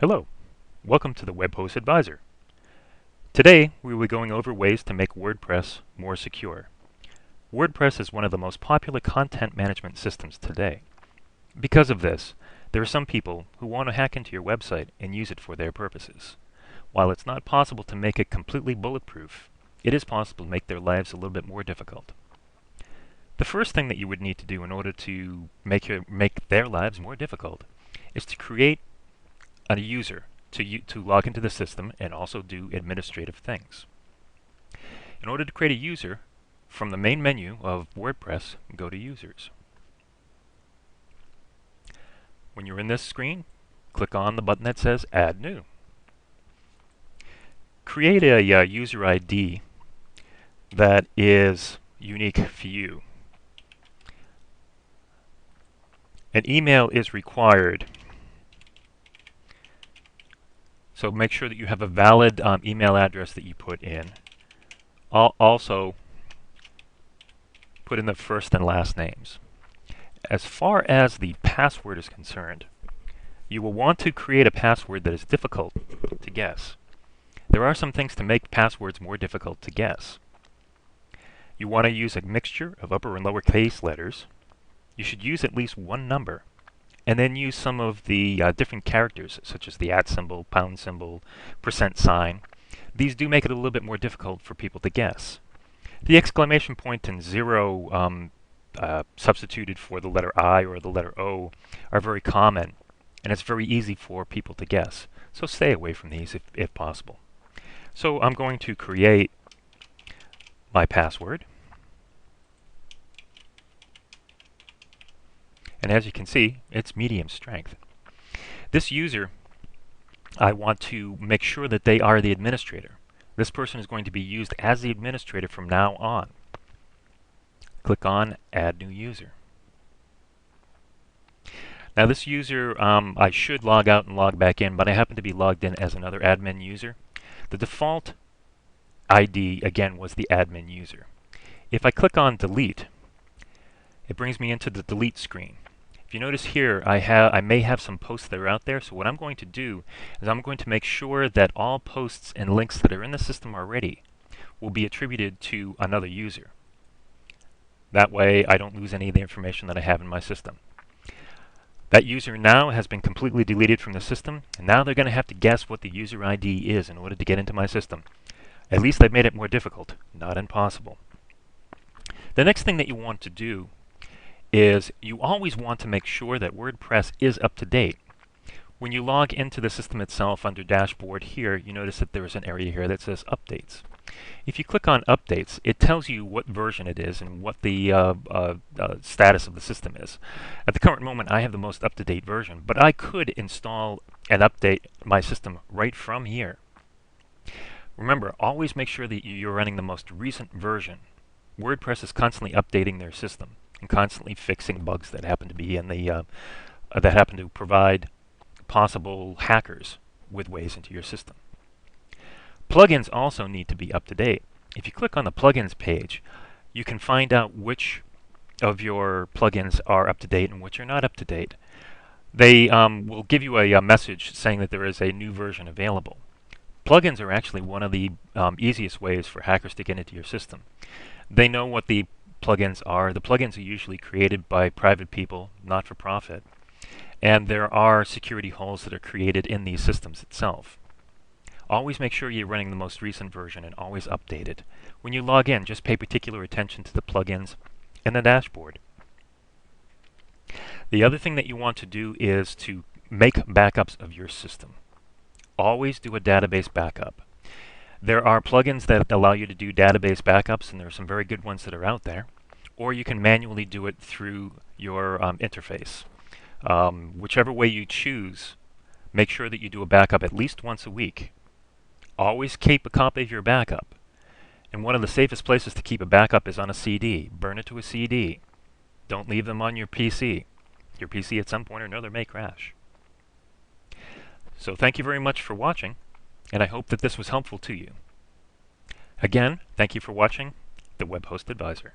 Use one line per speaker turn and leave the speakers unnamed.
Hello, welcome to the Web Host Advisor. Today we will be going over ways to make WordPress more secure. WordPress is one of the most popular content management systems today. Because of this, there are some people who want to hack into your website and use it for their purposes. While it's not possible to make it completely bulletproof, it is possible to make their lives a little bit more difficult. The first thing that you would need to do in order to make their lives more difficult is to create a user to log into the system and also do administrative things. In order to create a user, from the main menu of WordPress, go to Users. When you're in this screen, click on the button that says Add New. Create a user ID that is unique for you. An email is required, so make sure that you have a valid email address that you put in. Also, put in the first and last names. As far as the password is concerned, you will want to create a password that is difficult to guess. There are some things to make passwords more difficult to guess. You want to use a mixture of upper and lower case letters. You should use at least one number, and then use some of the different characters, such as the @ symbol, pound symbol, %sign. These do make it a little bit more difficult for people to guess. The exclamation point and zero substituted for the letter I or the letter O are very common, and it's very easy for people to guess. So stay away from these if possible. So I'm going to create my password. And as you can see, it's medium strength. This user, I want to make sure that they are the administrator. This person is going to be used as the administrator from now on. Click on Add New User. Now this user, I should log out and log back in, but I happen to be logged in as another admin user. The default ID, again, was the admin user. If I click on Delete, it brings me into the Delete screen. If you notice here, I may have some posts that are out there, so what I'm going to do is I'm going to make sure that all posts and links that are in the system already will be attributed to another user. That way I don't lose any of the information that I have in my system. That user now has been completely deleted from the system, and now they're going to have to guess what the user ID is in order to get into my system. At least I've made it more difficult, not impossible. The next thing that you want to do is you always want to make sure that WordPress is up to date. When you log into the system itself under Dashboard here, you notice that there is an area here that says Updates. If you click on Updates, it tells you what version it is and what the status of the system is. At the current moment, I have the most up-to-date version, but I could install and update my system right from here. Remember, always make sure that you're running the most recent version. WordPress is constantly updating their system and constantly fixing bugs that happen to be in the that happen to provide possible hackers with ways into your system. Plugins also need to be up to date. If you click on the plugins page, you can find out which of your plugins are up to date and which are not up to date. They will give you a message saying that there is a new version available. Plugins are actually one of the easiest ways for hackers to get into your system. They know what the plugins are. The plugins are usually created by private people, not for profit. And there are security holes that are created in these systems itself. Always make sure you're running the most recent version and always update it. When you log in, just pay particular attention to the plugins and the dashboard. The other thing that you want to do is to make backups of your system. Always do a database backup. There are plugins that allow you to do database backups, and there are some very good ones that are out there. Or you can manually do it through your interface. Whichever way you choose, make sure that you do a backup at least once a week. Always keep a copy of your backup. And one of the safest places to keep a backup is on a CD. Burn it to a CD. Don't leave them on your PC. Your PC at some point or another may crash. So thank you very much for watching, and I hope that this was helpful to you. Again, thank you for watching the Web Host Advisor.